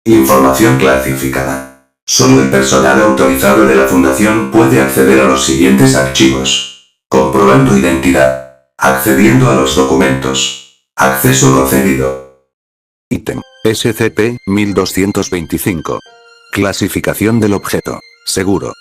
Información clasificada. Solo el personal autorizado de la Fundación puede acceder a los siguientes archivos. Comprobando identidad. Accediendo a los documentos. Acceso concedido. Ítem. SCP-1225. Clasificación del objeto. Seguro.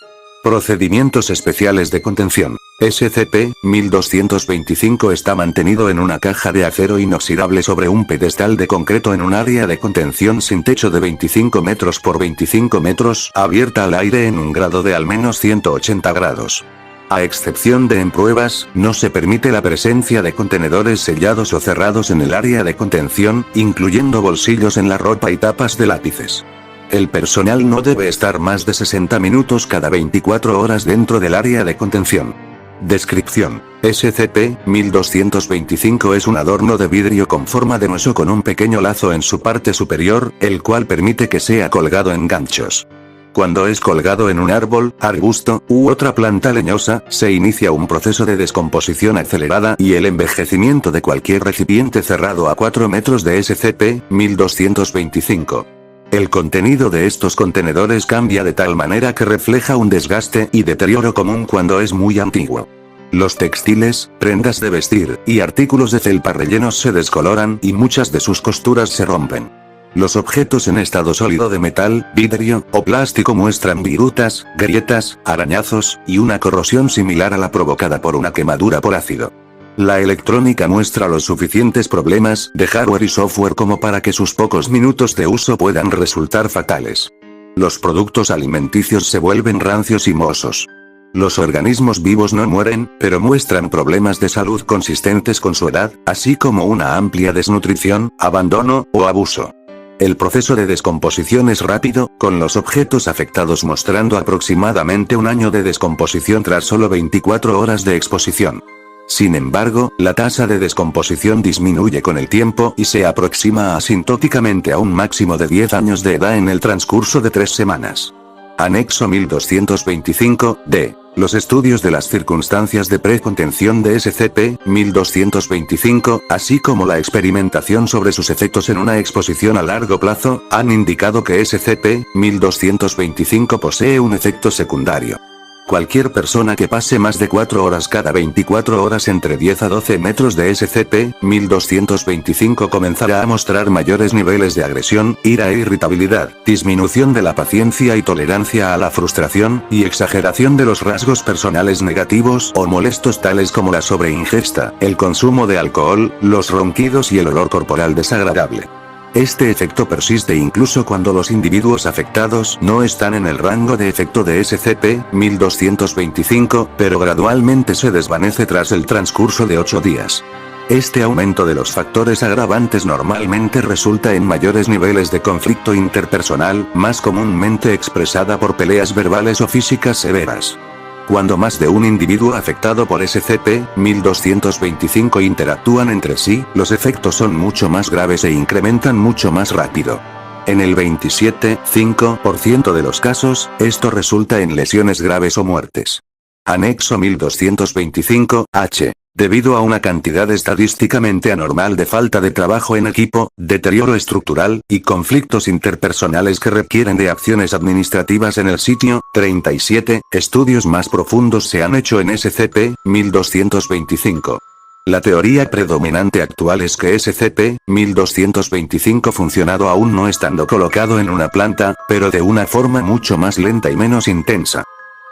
Procedimientos especiales de contención. SCP-1225 está mantenido en una caja de acero inoxidable sobre un pedestal de concreto en un área de contención sin techo de 25 metros por 25 metros, abierta al aire en un grado de al menos 180 grados. A excepción de en pruebas, no se permite la presencia de contenedores sellados o cerrados en el área de contención, incluyendo bolsillos en la ropa y tapas de lápices. El personal no debe estar más de 60 minutos cada 24 horas dentro del área de contención. Descripción. SCP-1225 es un adorno de vidrio con forma de hueso con un pequeño lazo en su parte superior, el cual permite que sea colgado en ganchos. Cuando es colgado en un árbol, arbusto, u otra planta leñosa, se inicia un proceso de descomposición acelerada y el envejecimiento de cualquier recipiente cerrado a 4 metros de SCP-1225. El contenido de estos contenedores cambia de tal manera que refleja un desgaste y deterioro común cuando es muy antiguo. Los textiles, prendas de vestir, y artículos de felpa rellenos se descoloran y muchas de sus costuras se rompen. Los objetos en estado sólido de metal, vidrio o plástico muestran virutas, grietas, arañazos, y una corrosión similar a la provocada por una quemadura por ácido. La electrónica muestra los suficientes problemas de hardware y software como para que sus pocos minutos de uso puedan resultar fatales. Los productos alimenticios se vuelven rancios y mohosos. Los organismos vivos no mueren, pero muestran problemas de salud consistentes con su edad, así como una amplia desnutrición, abandono o abuso. El proceso de descomposición es rápido, con los objetos afectados mostrando aproximadamente un año de descomposición tras solo 24 horas de exposición. Sin embargo, la tasa de descomposición disminuye con el tiempo y se aproxima asintóticamente a un máximo de 10 años de edad en el transcurso de 3 semanas. Anexo 1225-D. Los estudios de las circunstancias de precontención de SCP-1225, así como la experimentación sobre sus efectos en una exposición a largo plazo, han indicado que SCP-1225 posee un efecto secundario. Cualquier persona que pase más de 4 horas cada 24 horas entre 10 a 12 metros de SCP-1225 comenzará a mostrar mayores niveles de agresión, ira e irritabilidad, disminución de la paciencia y tolerancia a la frustración, y exageración de los rasgos personales negativos o molestos tales como la sobreingesta, el consumo de alcohol, los ronquidos y el olor corporal desagradable. Este efecto persiste incluso cuando los individuos afectados no están en el rango de efecto de SCP-1225, pero gradualmente se desvanece tras el transcurso de 8 días. Este aumento de los factores agravantes normalmente resulta en mayores niveles de conflicto interpersonal, más comúnmente expresada por peleas verbales o físicas severas. Cuando más de un individuo afectado por SCP-1225 interactúan entre sí, los efectos son mucho más graves e incrementan mucho más rápido. En el 27,5% de los casos, esto resulta en lesiones graves o muertes. Anexo 1225-H. Debido a una cantidad estadísticamente anormal de falta de trabajo en equipo, deterioro estructural, y conflictos interpersonales que requieren de acciones administrativas en el sitio, 37 estudios más profundos se han hecho en SCP-1225. La teoría predominante actual es que SCP-1225 funcionado aún no estando colocado en una planta, pero de una forma mucho más lenta y menos intensa.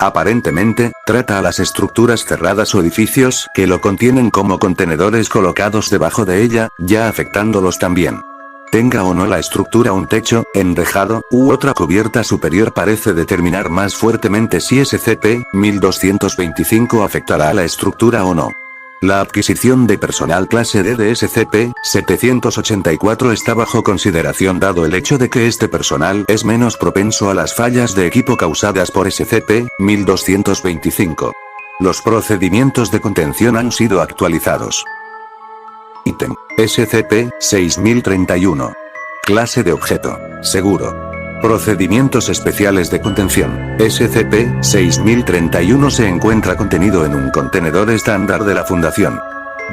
Aparentemente, trata a las estructuras cerradas o edificios que lo contienen como contenedores colocados debajo de ella, ya afectándolos también. Tenga o no la estructura un techo, enrejado, u otra cubierta superior parece determinar más fuertemente si SCP-1225 afectará a la estructura o no. La adquisición de personal clase D de SCP-784 está bajo consideración dado el hecho de que este personal es menos propenso a las fallas de equipo causadas por SCP-1225. Los procedimientos de contención han sido actualizados. Ítem. SCP-6031. Clase de objeto. Seguro. Procedimientos especiales de contención. SCP-6031 se encuentra contenido en un contenedor estándar de la Fundación.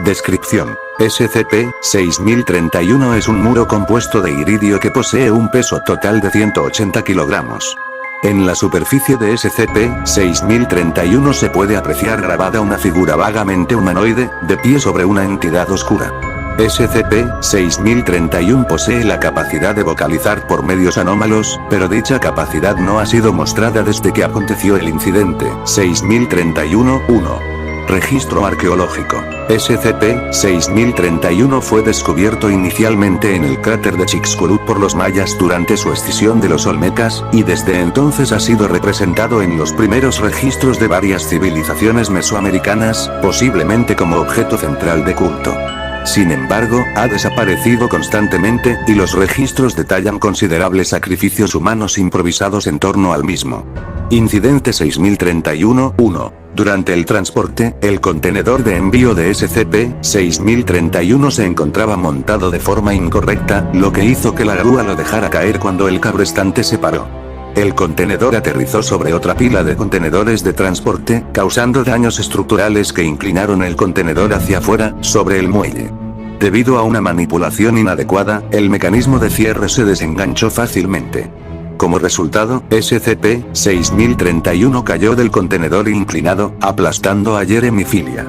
Descripción. SCP-6031 es un muro compuesto de iridio que posee un peso total de 180 kilogramos. En la superficie de SCP-6031 se puede apreciar grabada una figura vagamente humanoide, de pie sobre una entidad oscura. SCP-6031 posee la capacidad de vocalizar por medios anómalos, pero dicha capacidad no ha sido mostrada desde que aconteció el incidente. 6031-1. Registro arqueológico. SCP-6031 fue descubierto inicialmente en el cráter de Chicxulub por los mayas durante su escisión de los olmecas, y desde entonces ha sido representado en los primeros registros de varias civilizaciones mesoamericanas, posiblemente como objeto central de culto. Sin embargo, ha desaparecido constantemente, y los registros detallan considerables sacrificios humanos improvisados en torno al mismo. Incidente 6031-1. Durante el transporte, el contenedor de envío de SCP-6031 se encontraba montado de forma incorrecta, lo que hizo que la grúa lo dejara caer cuando el cabrestante se paró. El contenedor aterrizó sobre otra pila de contenedores de transporte, causando daños estructurales que inclinaron el contenedor hacia afuera, sobre el muelle. Debido a una manipulación inadecuada, el mecanismo de cierre se desenganchó fácilmente. Como resultado, SCP-6031 cayó del contenedor inclinado, aplastando a Jeremy Filia.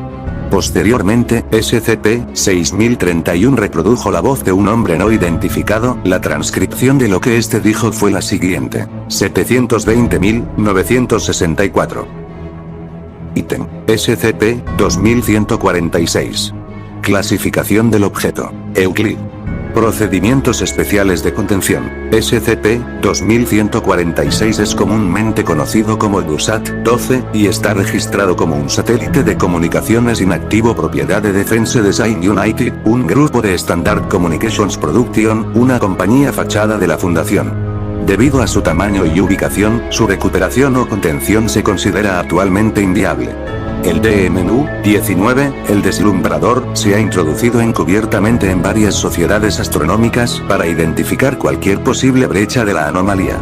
Posteriormente, SCP-6031 reprodujo la voz de un hombre no identificado. La transcripción de lo que este dijo fue la siguiente: 720.964. Ítem. SCP-2146. Clasificación del objeto: Euclid. Procedimientos especiales de contención. SCP-2146 es comúnmente conocido como DUSAT-12, y está registrado como un satélite de comunicaciones inactivo propiedad de Defense Design United, un grupo de Standard Communications Production, una compañía fachada de la Fundación. Debido a su tamaño y ubicación, su recuperación o contención se considera actualmente inviable. El DMU-19, el deslumbrador, se ha introducido encubiertamente en varias sociedades astronómicas para identificar cualquier posible brecha de la anomalía.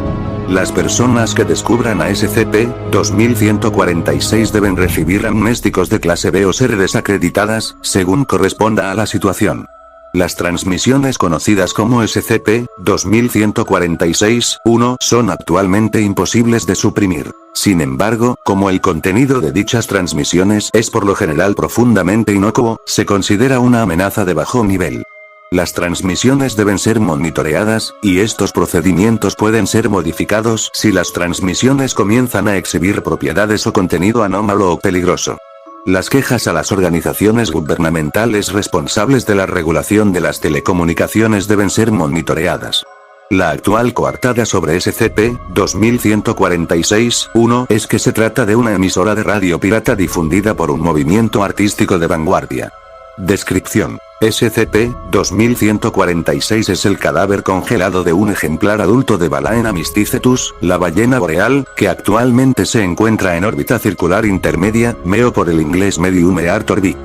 Las personas que descubran a SCP-2146 deben recibir amnésticos de clase B o ser desacreditadas, según corresponda a la situación. Las transmisiones conocidas como SCP-2146-1 son actualmente imposibles de suprimir. Sin embargo, como el contenido de dichas transmisiones es por lo general profundamente inocuo, se considera una amenaza de bajo nivel. Las transmisiones deben ser monitoreadas, y estos procedimientos pueden ser modificados si las transmisiones comienzan a exhibir propiedades o contenido anómalo o peligroso. Las quejas a las organizaciones gubernamentales responsables de la regulación de las telecomunicaciones deben ser monitoreadas. La actual coartada sobre SCP-2146-1 es que se trata de una emisora de radio pirata difundida por un movimiento artístico de vanguardia. Descripción: SCP-2146 es el cadáver congelado de un ejemplar adulto de Balaena mysticetus, la ballena boreal, que actualmente se encuentra en órbita circular intermedia, MEO por el inglés Medium Earth Orbit.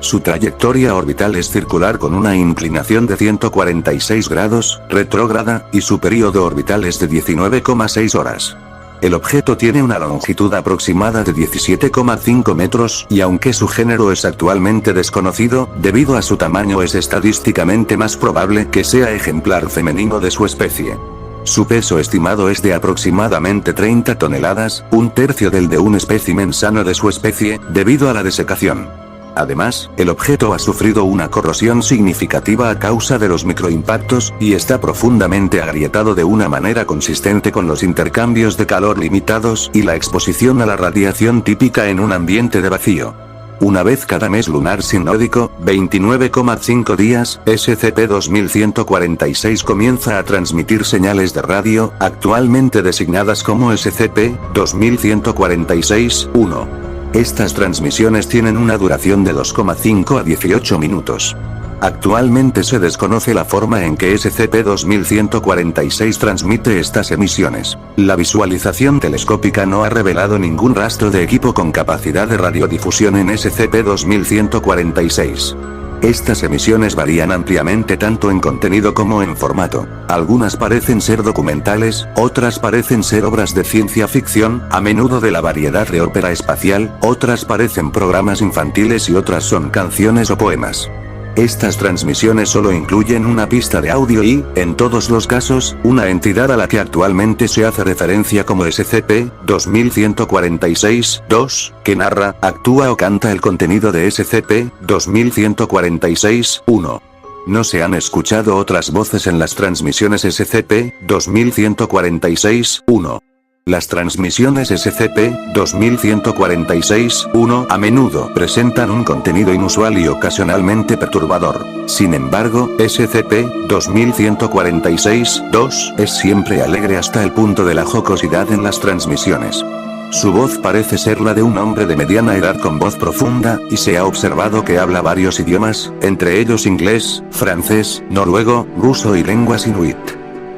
Su trayectoria orbital es circular con una inclinación de 146 grados, retrógrada, y su período orbital es de 19,6 horas. El objeto tiene una longitud aproximada de 17,5 metros, y aunque su género es actualmente desconocido, debido a su tamaño es estadísticamente más probable que sea ejemplar femenino de su especie. Su peso estimado es de aproximadamente 30 toneladas, un tercio del de un espécimen sano de su especie, debido a la desecación. Además, el objeto ha sufrido una corrosión significativa a causa de los microimpactos, y está profundamente agrietado de una manera consistente con los intercambios de calor limitados y la exposición a la radiación típica en un ambiente de vacío. Una vez cada mes lunar sinódico, 29,5 días, SCP-2146 comienza a transmitir señales de radio, actualmente designadas como SCP-2146-1. Estas transmisiones tienen una duración de 2,5 a 18 minutos. Actualmente se desconoce la forma en que SCP-2146 transmite estas emisiones. La visualización telescópica no ha revelado ningún rastro de equipo con capacidad de radiodifusión en SCP-2146. Estas emisiones varían ampliamente tanto en contenido como en formato. Algunas parecen ser documentales, otras parecen ser obras de ciencia ficción, a menudo de la variedad de ópera espacial, otras parecen programas infantiles y otras son canciones o poemas. Estas transmisiones solo incluyen una pista de audio y, en todos los casos, una entidad a la que actualmente se hace referencia como SCP-2146-2, que narra, actúa o canta el contenido de SCP-2146-1. No se han escuchado otras voces en las transmisiones SCP-2146-1. Las transmisiones SCP-2146-1 a menudo presentan un contenido inusual y ocasionalmente perturbador. Sin embargo, SCP-2146-2 es siempre alegre hasta el punto de la jocosidad en las transmisiones. Su voz parece ser la de un hombre de mediana edad con voz profunda, y se ha observado que habla varios idiomas, entre ellos inglés, francés, noruego, ruso y lenguas inuit.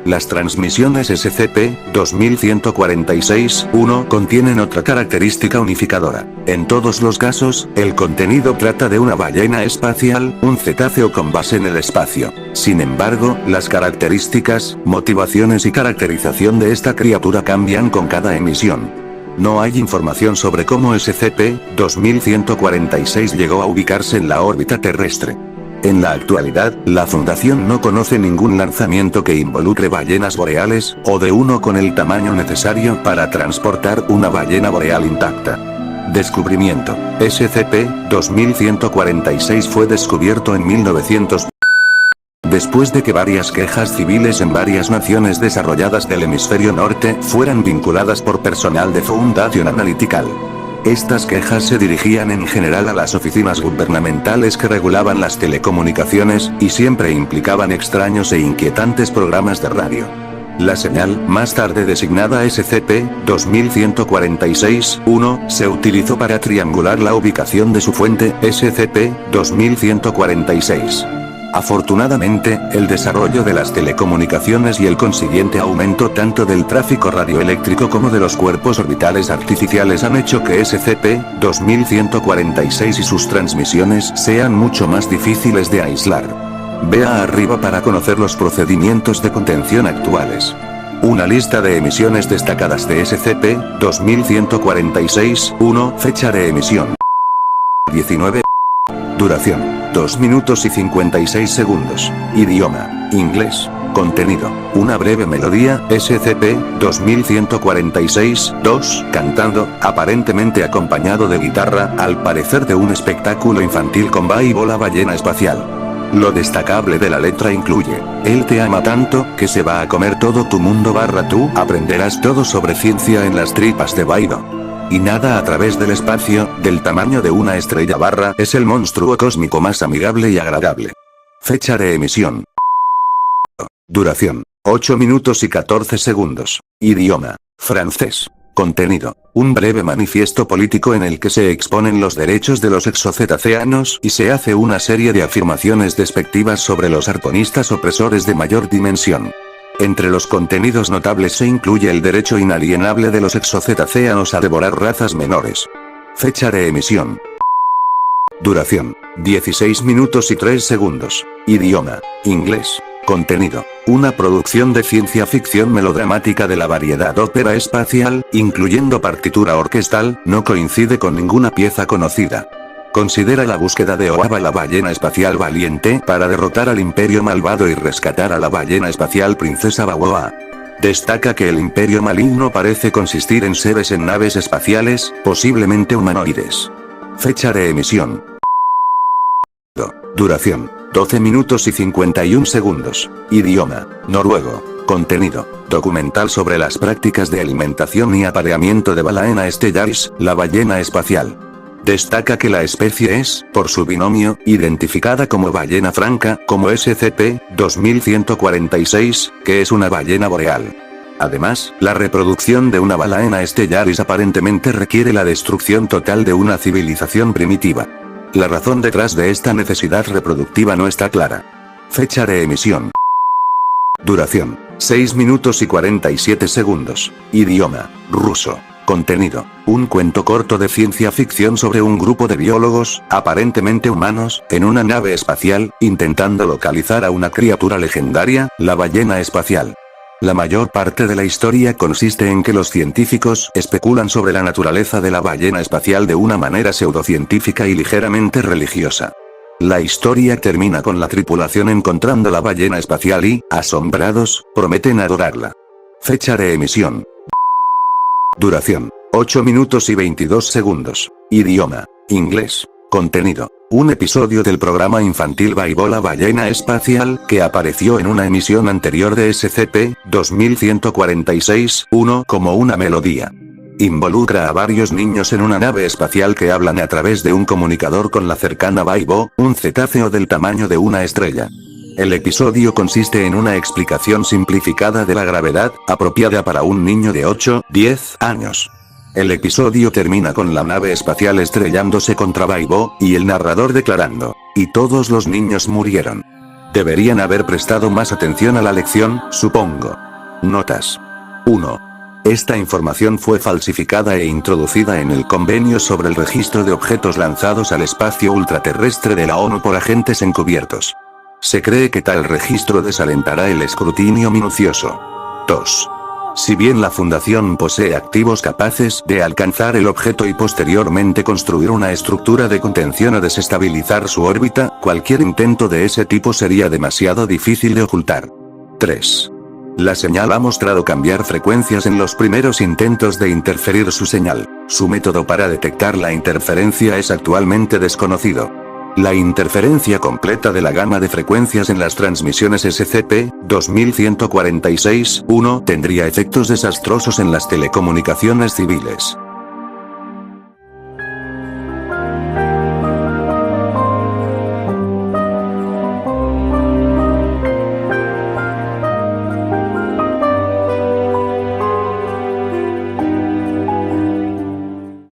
Las transmisiones SCP-2146-1 contienen otra característica unificadora. En todos los casos, el contenido trata de una ballena espacial, un cetáceo con base en el espacio. Sin embargo, las características, motivaciones y caracterización de esta criatura cambian con cada emisión. No hay información sobre cómo SCP-2146 llegó a ubicarse en la órbita terrestre. En la actualidad, la Fundación no conoce ningún lanzamiento que involucre ballenas boreales, o de uno con el tamaño necesario para transportar una ballena boreal intacta. Descubrimiento. SCP-2146 fue descubierto en 1900. Después de que varias quejas civiles en varias naciones desarrolladas del hemisferio norte fueran vinculadas por personal de Foundation Analytical. Estas quejas se dirigían en general a las oficinas gubernamentales que regulaban las telecomunicaciones, y siempre implicaban extraños e inquietantes programas de radio. La señal, más tarde designada SCP-2146-1, se utilizó para triangular la ubicación de su fuente, SCP-2146. Afortunadamente, el desarrollo de las telecomunicaciones y el consiguiente aumento tanto del tráfico radioeléctrico como de los cuerpos orbitales artificiales han hecho que SCP-2146 y sus transmisiones sean mucho más difíciles de aislar. Vea arriba para conocer los procedimientos de contención actuales. Una lista de emisiones destacadas de SCP-2146-1, fecha de emisión 19. Duración 2 minutos y 56 segundos. Idioma: inglés. Contenido: una breve melodía, SCP-2146-2, cantando, aparentemente acompañado de guitarra, al parecer de un espectáculo infantil con bola ballena espacial. Lo destacable de la letra incluye: él te ama tanto, que se va a comer todo tu mundo / tú aprenderás todo sobre ciencia en las tripas de Baido. Y nada a través del espacio, del tamaño de una estrella / es el monstruo cósmico más amigable y agradable. Fecha de emisión. Duración: 8 minutos y 14 segundos. Idioma: francés. Contenido: un breve manifiesto político en el que se exponen los derechos de los exocetaceanos y se hace una serie de afirmaciones despectivas sobre los arponistas opresores de mayor dimensión. Entre los contenidos notables se incluye el derecho inalienable de los exocetaceanos a devorar razas menores. Fecha de emisión. Duración: 16 minutos y 3 segundos. Idioma: inglés. Contenido: una producción de ciencia ficción melodramática de la variedad ópera espacial, incluyendo partitura orquestal, no coincide con ninguna pieza conocida. Considera la búsqueda de Oaba la ballena espacial valiente para derrotar al imperio malvado y rescatar a la ballena espacial princesa Bawoa. Destaca que el imperio maligno parece consistir en seres en naves espaciales, posiblemente humanoides. Fecha de emisión. Duración: 12 minutos y 51 segundos. Idioma: noruego. Contenido: documental sobre las prácticas de alimentación y apareamiento de Balaena stellaris, la ballena espacial. Destaca que la especie es, por su binomio, identificada como ballena franca, como SCP-2146, que es una ballena boreal. Además, la reproducción de una Balaena stellaris aparentemente requiere la destrucción total de una civilización primitiva. La razón detrás de esta necesidad reproductiva no está clara. Fecha de emisión. Duración: 6 minutos y 47 segundos. Idioma: ruso. Contenido: un cuento corto de ciencia ficción sobre un grupo de biólogos, aparentemente humanos, en una nave espacial, intentando localizar a una criatura legendaria, la ballena espacial. La mayor parte de la historia consiste en que los científicos especulan sobre la naturaleza de la ballena espacial de una manera pseudocientífica y ligeramente religiosa. La historia termina con la tripulación encontrando la ballena espacial y, asombrados, prometen adorarla. Fecha de emisión. Duración: 8 minutos y 22 segundos. Idioma: inglés. Contenido: un episodio del programa infantil Baibo la ballena espacial, que apareció en una emisión anterior de SCP-2146-1 como una melodía. Involucra a varios niños en una nave espacial que hablan a través de un comunicador con la cercana Baibo, un cetáceo del tamaño de una estrella. El episodio consiste en una explicación simplificada de la gravedad, apropiada para un niño de 8-10 años. El episodio termina con la nave espacial estrellándose contra Baibo, y el narrador declarando: "Y todos los niños murieron. Deberían haber prestado más atención a la lección, supongo". Notas. 1. Esta información fue falsificada e introducida en el Convenio sobre el Registro de Objetos Lanzados al Espacio Ultraterrestre de la ONU por agentes encubiertos. Se cree que tal registro desalentará el escrutinio minucioso. 2. Si bien la Fundación posee activos capaces de alcanzar el objeto y posteriormente construir una estructura de contención o desestabilizar su órbita, cualquier intento de ese tipo sería demasiado difícil de ocultar. 3. La señal ha mostrado cambiar frecuencias en los primeros intentos de interferir su señal. Su método para detectar la interferencia es actualmente desconocido. La interferencia completa de la gama de frecuencias en las transmisiones SCP-2146-1 tendría efectos desastrosos en las telecomunicaciones civiles.